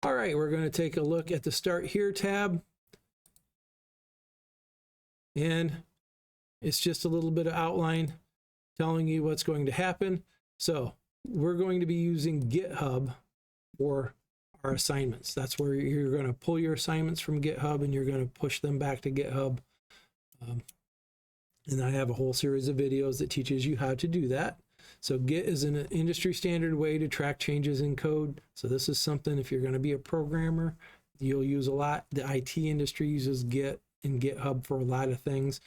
All right, we're going to take a look at the Start Here tab. And it's just a little bit of outline telling you what's going to happen. So we're going to be using GitHub for our assignments. That's where you're going to pull your assignments from GitHub and you're going to push them back to GitHub. And I have a whole series of videos that teaches you how to do that. So Git is an industry standard way to track changes in code. So this is something, if you're going to be a programmer, you'll use a lot. The IT industry uses Git and GitHub for a lot of things.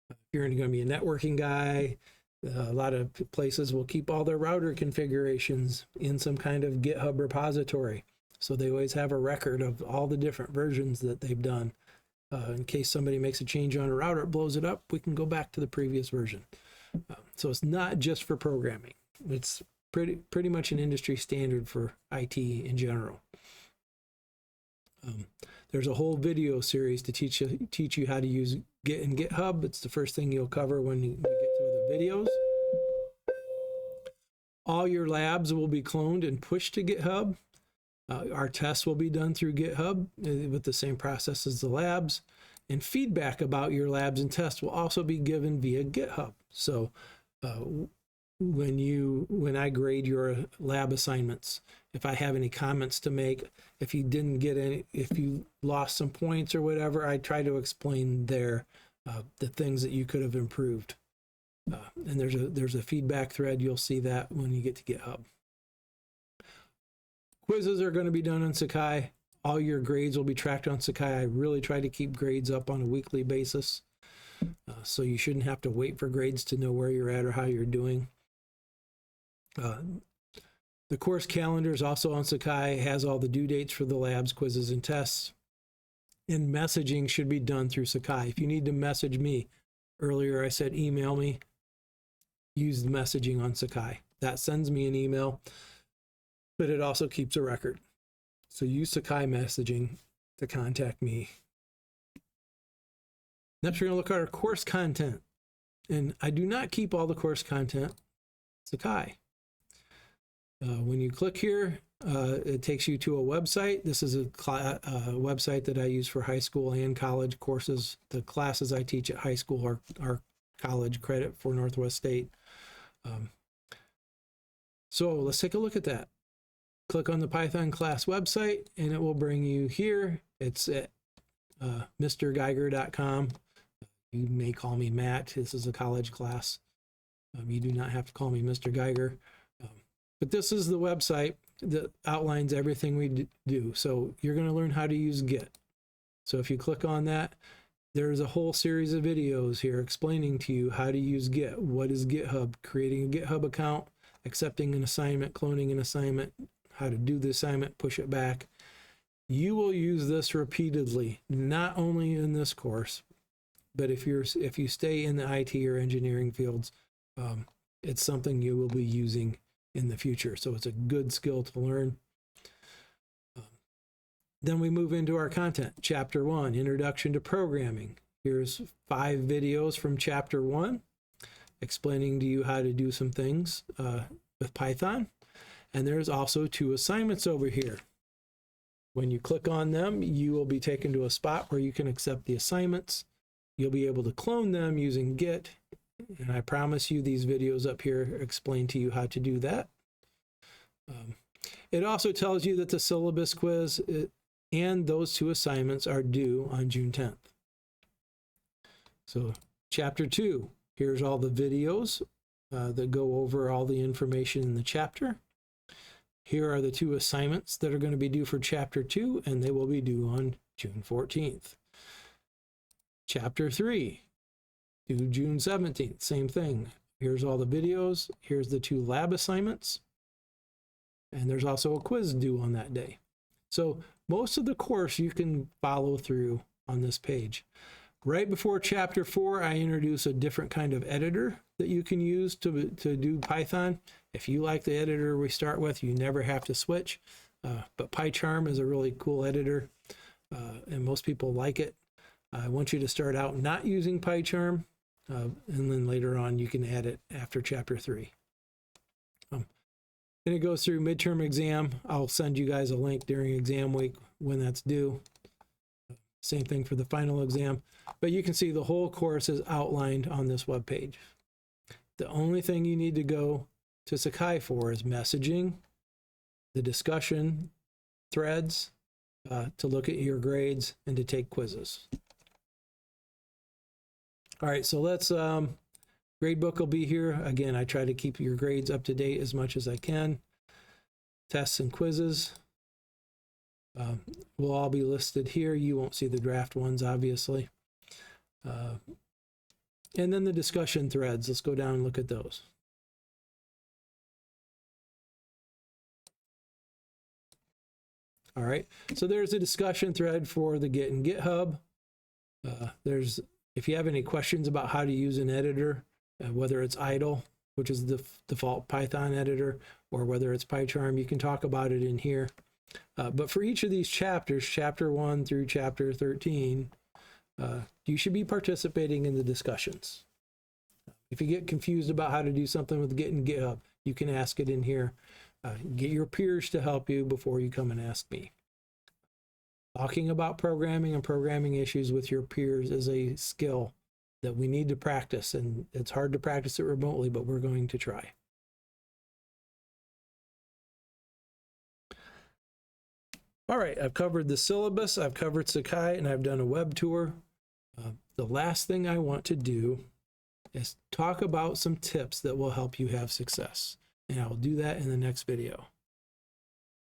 If you're going to be a networking guy, a lot of places will keep all their router configurations in some kind of GitHub repository. So they always have a record of all the different versions that they've done. In case somebody makes a change on a router, it blows it up, we can go back to the previous version. So it's not just for programming. It's pretty much an industry standard for IT in general. There's a whole video series to teach you how to use Git and GitHub. It's the first thing you'll cover when you get to the videos. All your labs will be cloned and pushed to GitHub. Our tests will be done through GitHub with the same process as the labs. And feedback about your labs and tests will also be given via GitHub. So when I grade your lab assignments, if I have any comments to make, if you didn't get any, if you lost some points or whatever, I try to explain there the things that you could have improved. And there's a feedback thread. You'll see that when you get to GitHub. Quizzes are going to be done on Sakai. All your grades will be tracked on Sakai. I really try to keep grades up on a weekly basis. So you shouldn't have to wait for grades to know where you're at or how you're doing. The course calendar is also on Sakai. It has all the due dates for the labs, quizzes, and tests. And messaging should be done through Sakai. If you need to message me, earlier I said email me, use the messaging on Sakai. That sends me an email, but it also keeps a record. So use Sakai messaging to contact me. Next, we're going to look at our course content. And I do not keep all the course content Sakai. When you click here, it takes you to a website. This is a website that I use for high school and college courses. The classes I teach at high school are college credit for Northwest State. So let's take a look at that. Click on the Python class website and it will bring you here. It's at mrgeiger.com. You may call me Matt. This is a college class. You do not have to call me Mr. Geiger. But this is the website that outlines everything we do. So you're going to learn how to use Git. So if you click on that, there's a whole series of videos here explaining to you how to use Git. What is GitHub? Creating a GitHub account, accepting an assignment, cloning an assignment, how to do the assignment, push it back. You will use this repeatedly, not only in this course, but if you stay in the IT or engineering fields, it's something you will be using in the future. So it's a good skill to learn. Then we move into our content. Chapter 1, Introduction to Programming. Here's 5 videos from Chapter 1 explaining to you how to do some things with Python. And there's also 2 assignments over here. When you click on them, you will be taken to a spot where you can accept the assignments. You'll be able to clone them using Git. And I promise you these videos up here explain to you how to do that. It also tells you that the syllabus quiz and those 2 assignments are due on June 10th. So chapter 2, here's all the videos that go over all the information in the chapter. Here are the 2 assignments that are going to be due for chapter 2, and they will be due on June 14th. Chapter 3, due June 17th, same thing. Here's all the videos. Here's the 2 lab assignments. And there's also a quiz due on that day. So most of the course you can follow through on this page. Right before chapter 4, I introduce a different kind of editor that you can use to do Python. If you like the editor we start with, you never have to switch. But PyCharm is a really cool editor, and most people like it. I want you to start out not using PyCharm, and then later on you can add it after chapter 3. And it goes through midterm exam. I'll send you guys a link during exam week when that's due. Same thing for the final exam. But you can see the whole course is outlined on this webpage. The only thing you need to go to Sakai for is messaging, the discussion threads, to look at your grades, and to take quizzes. All right, so let's, gradebook will be here. Again, I try to keep your grades up to date as much as I can. Tests and quizzes will all be listed here. You won't see the draft ones, obviously. And then the discussion threads. Let's go down and look at those. All right, so there's a discussion thread for the Git and GitHub. If you have any questions about how to use an editor, whether it's idle, which is the default Python editor, or whether it's PyCharm, you can talk about it in here. But for each of these chapters, chapter 1 through chapter 13, you should be participating in the discussions. If you get confused about how to do something with Git and GitHub, you can ask it in here. Get your peers to help you before you come and ask me. Talking about programming and programming issues with your peers is a skill that we need to practice, and it's hard to practice it remotely, but we're going to try. All right, I've covered the syllabus, I've covered Sakai, and I've done a web tour. The last thing I want to do is talk about some tips that will help you have success. And I will do that in the next video.